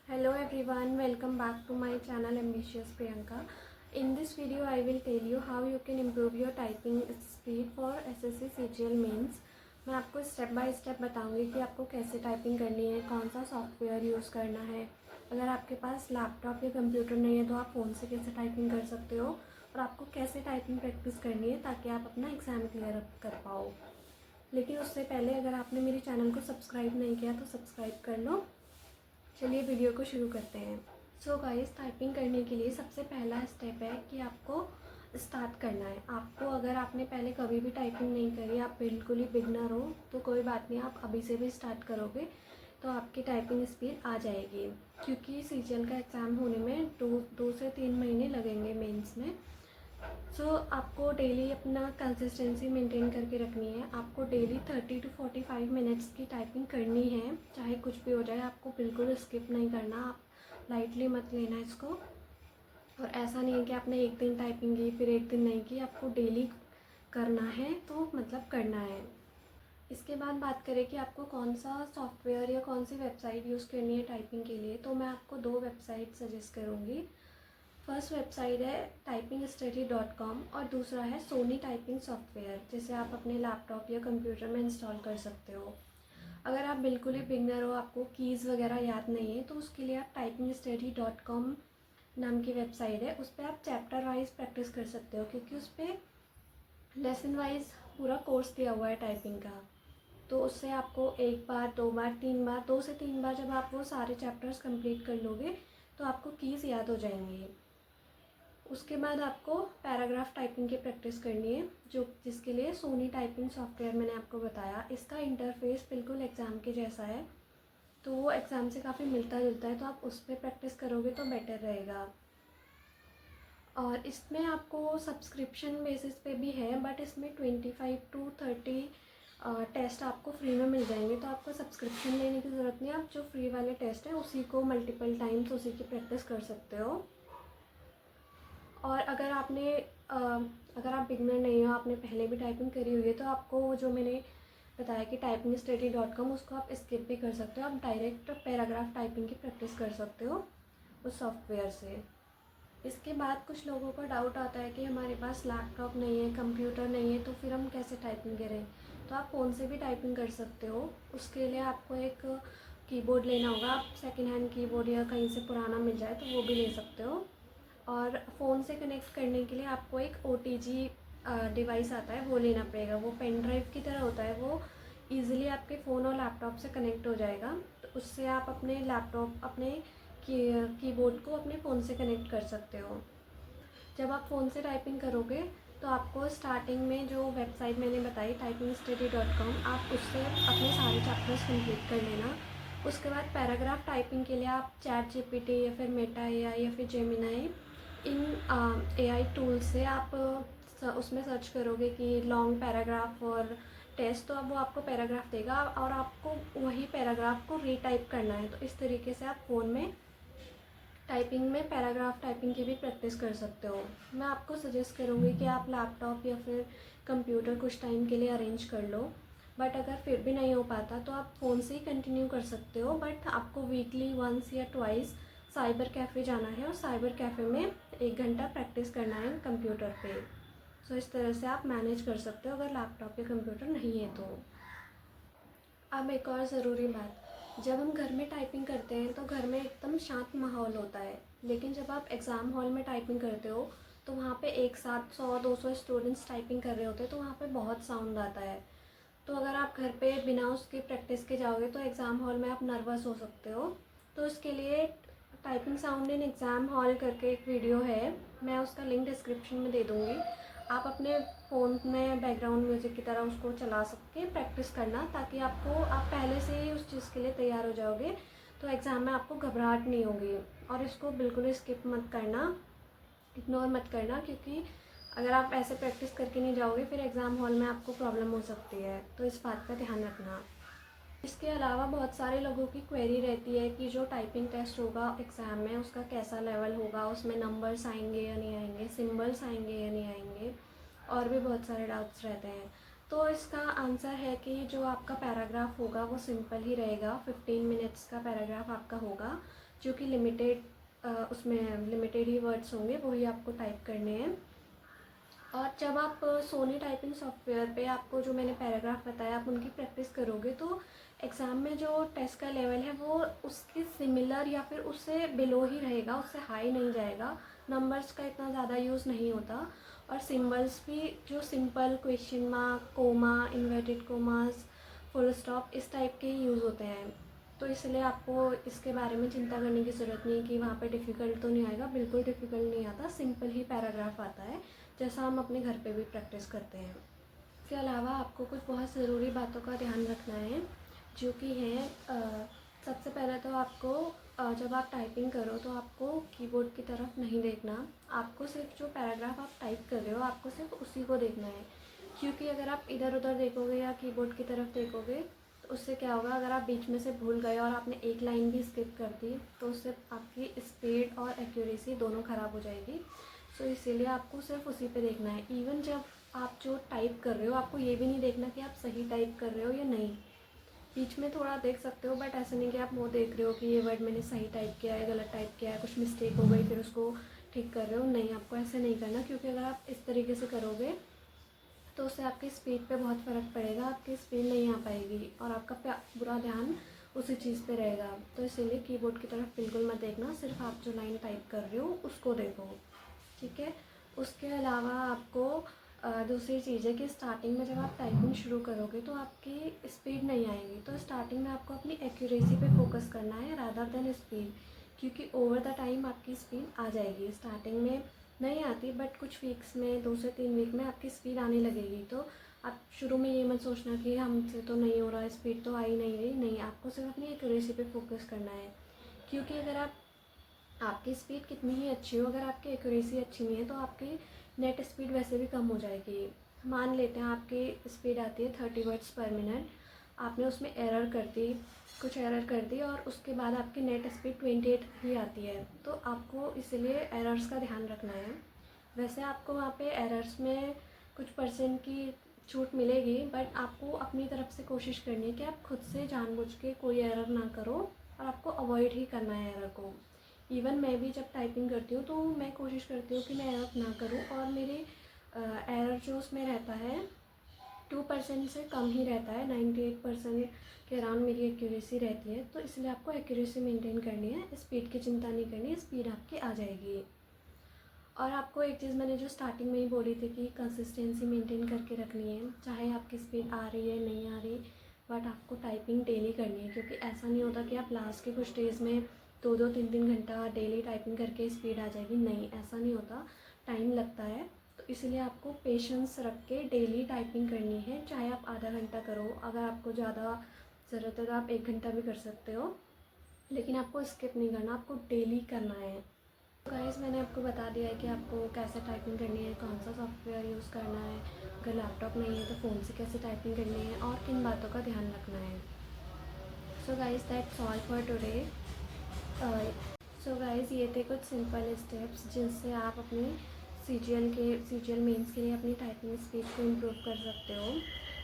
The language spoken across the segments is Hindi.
Hello everyone, welcome back to my channel Ambitious Priyanka. In this video I will tell you how you can improve your typing speed for SSC CGL mains. मैं आपको स्टेप बाय स्टेप बताऊंगी कि आपको कैसे टाइपिंग करनी है, कौन सा सॉफ्टवेयर यूज़ करना है। अगर आपके पास लैपटॉप या कंप्यूटर नहीं है तो आप फ़ोन से कैसे टाइपिंग कर सकते हो और आपको कैसे टाइपिंग प्रैक्टिस करनी है ताकि आप अपना एग्ज़ाम क्लियर कर पाओ। लेकिन उससे पहले अगर आपने मेरे चैनल को सब्सक्राइब नहीं किया तो सब्सक्राइब कर लो। चलिए वीडियो को शुरू करते हैं। सो गाइस, टाइपिंग करने के लिए सबसे पहला स्टेप है कि आपको स्टार्ट करना है। आपको अगर आपने पहले कभी भी टाइपिंग नहीं करी, आप बिल्कुल ही बिगनर हो तो कोई बात नहीं, आप अभी से भी स्टार्ट करोगे तो आपकी टाइपिंग स्पीड आ जाएगी। क्योंकि सीजीएल का एग्ज़ाम होने में दो से 3 महीने लगेंगे मेंस में। सो आपको डेली अपना कंसिस्टेंसी मेंटेन करके रखनी है। आपको डेली 30 to 45 मिनट्स की टाइपिंग करनी है, चाहे कुछ भी हो जाए। आपको बिल्कुल स्किप नहीं करना, आप लाइटली मत लेना इसको। और ऐसा नहीं है कि आपने एक दिन टाइपिंग की फिर एक दिन नहीं की, आपको डेली करना है तो मतलब करना है। इसके बाद बात करें कि आपको कौन सा सॉफ्टवेयर या कौन सी वेबसाइट यूज़ करनी है टाइपिंग के लिए, तो मैं आपको 2 वेबसाइट सजेस्ट करूँगी। फर्स्ट वेबसाइट है typingstudy.com और दूसरा है सोनी टाइपिंग सॉफ्टवेयर, जिसे आप अपने लैपटॉप या कंप्यूटर में इंस्टॉल कर सकते हो। अगर आप बिल्कुल ही बिगनर हो, आपको कीज़ वगैरह याद नहीं है, तो उसके लिए आप typingstudy.com नाम की वेबसाइट है, उस पर आप चैप्टर वाइज प्रैक्टिस कर सकते हो। क्योंकि उस पर लेसन वाइज पूरा कोर्स दिया हुआ है टाइपिंग का। तो उससे आपको 1 बार 2 बार 3 बार 2 से 3 बार जब आप वो सारे चैप्टर्स कंप्लीट कर लोगे तो आपको कीज़ याद हो जाएंगी। उसके बाद आपको पैराग्राफ टाइपिंग की प्रैक्टिस करनी है, जिसके लिए सोनी टाइपिंग सॉफ्टवेयर मैंने आपको बताया। इसका इंटरफेस बिल्कुल एग्ज़ाम के जैसा है, तो वो एग्ज़ाम से काफ़ी मिलता जुलता है, तो आप उस पर प्रैक्टिस करोगे तो बेटर रहेगा। और इसमें आपको सब्सक्रिप्शन बेसिस पे भी है, बट इसमें 25 to 30 टेस्ट आपको फ्री में मिल जाएंगे, तो आपको सब्सक्रिप्शन लेने की ज़रूरत नहीं है। आप जो फ्री वाले टेस्ट हैं उसी को मल्टीपल टाइम्स उसी की प्रैक्टिस कर सकते हो। और अगर आप बिगनर नहीं हो, आपने पहले भी टाइपिंग करी हुई है, तो आपको जो मैंने बताया कि typingstudy.com, उसको आप स्किप भी कर सकते हो। आप डायरेक्ट पैराग्राफ टाइपिंग की प्रैक्टिस कर सकते हो उस सॉफ्टवेयर से। इसके बाद कुछ लोगों को डाउट आता है कि हमारे पास लैपटॉप नहीं है, कंप्यूटर नहीं है, तो फिर हम कैसे टाइपिंग करें। तो आप फ़ोन से भी टाइपिंग कर सकते हो। उसके लिए आपको एक कीबोर्ड लेना होगा। आप सेकेंड हैंड कीबोर्ड या कहीं से पुराना मिल जाए तो वो भी ले सकते हो। और फ़ोन से कनेक्ट करने के लिए आपको एक OTG डिवाइस आता है, वो लेना पड़ेगा। वो पेन ड्राइव की तरह होता है, वो ईज़िली आपके फ़ोन और लैपटॉप से कनेक्ट हो जाएगा। तो उससे आप अपने लैपटॉप अपने कीबोर्ड को अपने फ़ोन से कनेक्ट कर सकते हो। जब आप फ़ोन से टाइपिंग करोगे तो आपको स्टार्टिंग में जो वेबसाइट मैंने बताई typingstudy.com, आप उससे अपने सारे चैप्टर्स कंप्लीट कर लेना। उसके बाद पैराग्राफ टाइपिंग के लिए आप ChatGPT या फिर मेटा AI या फिर जेमिनाई, इन AI टूल से आप उसमें सर्च करोगे कि लॉन्ग पैराग्राफ और टेस्ट, तो अब वो आपको पैराग्राफ देगा और आपको वही पैराग्राफ को रीटाइप करना है। तो इस तरीके से आप फ़ोन में टाइपिंग में पैराग्राफ टाइपिंग की भी प्रैक्टिस कर सकते हो। मैं आपको सजेस्ट करूँगी कि आप लैपटॉप या फिर कंप्यूटर कुछ टाइम के लिए अरेंज कर लो। बट अगर फिर भी नहीं हो पाता तो आप फ़ोन से ही कंटिन्यू कर सकते हो। बट आपको वीकली वंस या ट्वाइस साइबर कैफ़े जाना है और साइबर कैफ़े में 1 घंटा प्रैक्टिस करना है कंप्यूटर पे। सो इस तरह से आप मैनेज कर सकते हो अगर लैपटॉप या कंप्यूटर नहीं है तो। अब एक और ज़रूरी बात, जब हम घर में टाइपिंग करते हैं तो घर में एकदम शांत माहौल होता है। लेकिन जब आप एग्ज़ाम हॉल में टाइपिंग करते हो तो वहाँ पे एक साथ 100-200 स्टूडेंट्स टाइपिंग कर रहे होते हैं, तो वहाँ पे बहुत साउंड आता है। तो अगर आप घर पे बिना उसकी प्रैक्टिस के जाओगे तो एग्ज़ाम हॉल में आप नर्वस हो सकते हो। तो इसके लिए typing sound in exam hall करके एक वीडियो है, मैं उसका लिंक डिस्क्रिप्शन में दे दूँगी। आप अपने फ़ोन में बैकग्राउंड म्यूज़िक की तरह उसको चला सकते प्रैक्टिस करना, ताकि आप पहले से ही उस चीज़ के लिए तैयार हो जाओगे, तो एग्ज़ाम में आपको घबराहट नहीं होगी। और इसको बिल्कुल स्किप मत करना, इग्नोर मत करना, क्योंकि अगर आप ऐसे प्रैक्टिस करके नहीं जाओगे फिर एग्ज़ाम हॉल में आपको प्रॉब्लम हो सकती है। तो इस बात का ध्यान रखना। इसके अलावा बहुत सारे लोगों की क्वेरी रहती है कि जो टाइपिंग टेस्ट होगा एग्ज़ाम में उसका कैसा लेवल होगा, उसमें नंबर्स आएंगे या नहीं आएंगे, सिंबल्स आएंगे या नहीं आएंगे, और भी बहुत सारे डाउट्स रहते हैं। तो इसका आंसर है कि जो आपका पैराग्राफ होगा वो सिंपल ही रहेगा। 15 मिनट्स का पैराग्राफ आपका होगा, जो कि उसमें लिमिटेड ही वर्ड्स होंगे, वही आपको टाइप करने हैं। और जब आप सोनी टाइपिंग सॉफ्टवेयर पे आपको जो मैंने पैराग्राफ बताया आप उनकी प्रैक्टिस करोगे तो एग्ज़ाम में जो टेस्ट का लेवल है वो उसके सिमिलर या फिर उससे बिलो ही रहेगा, उससे हाई नहीं जाएगा। नंबर्स का इतना ज़्यादा यूज़ नहीं होता, और सिंबल्स भी जो simple question mark, comma, inverted commas, full stop, इस टाइप के ही यूज़ होते हैं। तो इसलिए आपको इसके बारे में चिंता करने की ज़रूरत नहीं है कि वहाँ पे डिफ़िकल्ट तो नहीं आएगा। बिल्कुल डिफ़िकल्ट नहीं आता, सिंपल ही पैराग्राफ आता है, जैसा हम अपने घर पे भी प्रैक्टिस करते हैं। इसके अलावा आपको कुछ बहुत ज़रूरी बातों का ध्यान रखना है, जो कि है सबसे पहले तो आपको जब आप टाइपिंग करो तो आपको कीबोर्ड की तरफ नहीं देखना। आपको सिर्फ जो पैराग्राफ आप टाइप कर रहे हो आपको सिर्फ उसी को देखना है, क्योंकि अगर आप इधर उधर देखोगे या कीबोर्ड की तरफ देखोगे तो उससे क्या होगा, अगर आप बीच में से भूल गए और आपने एक लाइन भी स्किप कर दी तो उससे आपकी स्पीड और एक्यूरेसी दोनों ख़राब हो जाएगी। सो इसीलिए आपको सिर्फ उसी पे देखना है। इवन जब आप जो टाइप कर रहे हो आपको ये भी नहीं देखना कि आप सही टाइप कर रहे हो या नहीं। बीच में थोड़ा देख सकते हो, बट ऐसा नहीं कि आप वो देख रहे हो कि ये वर्ड मैंने सही टाइप किया है, गलत टाइप किया है, कुछ मिस्टेक हो गई फिर उसको ठीक कर रहे हो। नहीं, आपको ऐसे नहीं करना, क्योंकि अगर आप इस तरीके से करोगे तो उससे आपकी स्पीड पे बहुत फ़र्क पड़ेगा, आपकी स्पीड नहीं आ पाएगी और आपका पूरा ध्यान उसी चीज़ पे रहेगा। तो इसीलिए कीबोर्ड की तरफ बिल्कुल मत देखना, सिर्फ आप जो लाइन टाइप कर रहे हो उसको देखो, ठीक है। उसके अलावा आपको दूसरी चीज़ है कि स्टार्टिंग में जब आप टाइपिंग शुरू करोगे तो आपकी स्पीड नहीं आएगी। तो स्टार्टिंग में आपको अपनी एक्यूरेसी पे फोकस करना है रादर देन स्पीड, क्योंकि ओवर द टाइम आपकी स्पीड आ जाएगी। स्टार्टिंग में नहीं आती, बट कुछ वीक्स में 2 से 3 वीक में आपकी स्पीड आने लगेगी। तो आप शुरू में ये मत सोचना कि हमसे तो नहीं हो रहा, स्पीड तो आ ही नहीं रही। नहीं, आपको सिर्फ अपनी एक्यूरेसी पे फोकस करना है, क्योंकि अगर आपकी स्पीड कितनी ही अच्छी हो, अगर आपकी एक्यूरेसी अच्छी नहीं है तो आपकी नेट स्पीड वैसे भी कम हो जाएगी। मान लेते हैं आपकी स्पीड आती है 30 वर्ड्स पर मिनट, आपने उसमें कुछ एरर कर दी और उसके बाद आपकी नेट स्पीड 28 ही आती है, तो आपको इसलिए एरर्स का ध्यान रखना है। वैसे आपको वहाँ पे एरर्स में कुछ परसेंट की छूट मिलेगी, बट आपको अपनी तरफ से कोशिश करनी है कि आप खुद से जानबूझ के कोई एरर ना करो, और आपको अवॉइड ही करना है एरर को। इवन मैं भी जब टाइपिंग करती हूँ तो मैं कोशिश करती हूँ कि मैं एरर ना करूँ, और मेरे एरर जो उसमें रहता है 2% से कम ही रहता है। 98% के अराउंड मेरी एक्यूरेसी रहती है। तो इसलिए आपको एक्यूरेसी मेंटेन करनी है, स्पीड की चिंता नहीं करनी, स्पीड आपकी आ जाएगी। और आपको एक चीज़ मैंने जो स्टार्टिंग में ही बोली थी कि कंसिस्टेंसी मेंटेन करके रखनी है, चाहे आपकी स्पीड आ रही है नहीं आ रही, बट आपको टाइपिंग डेली करनी है। क्योंकि ऐसा नहीं होता कि आप लास्ट के कुछ डेज़ में 2-3 घंटा डेली टाइपिंग करके स्पीड आ जाएगी। नहीं, ऐसा नहीं होता, टाइम लगता है। तो इसलिए आपको पेशेंस रख के डेली टाइपिंग करनी है, चाहे आप आधा घंटा करो। अगर आपको ज़्यादा ज़रूरत है तो आप 1 घंटा भी कर सकते हो, लेकिन आपको स्किप नहीं करना, आपको डेली करना है। गाइस, मैंने आपको बता दिया है कि आपको कैसे टाइपिंग करनी है, कौन सा सॉफ्टवेयर यूज़ करना है, अगर लैपटॉप नहीं है तो फ़ोन से कैसे टाइपिंग करनी है, और किन बातों का ध्यान रखना है। So guys, that's all for today. So guys, ये थे कुछ सिंपल स्टेप्स जिनसे आप अपने सीजीएल मेंस के लिए अपनी टाइपिंग स्पीड को इम्प्रूव कर सकते हो।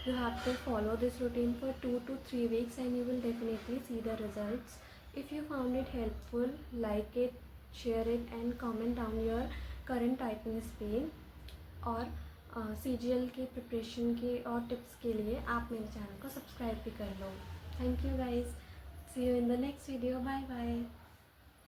You have to follow this routine for 2 to 3 weeks and you will definitely see the results. If you found it helpful, like it, share it and comment down your current typing speed। और CGL की प्रिपरेशन की और टिप्स के लिए आप मेरे चैनल को सब्सक्राइब भी कर लो। Thank you guys, see you in the next video, bye bye.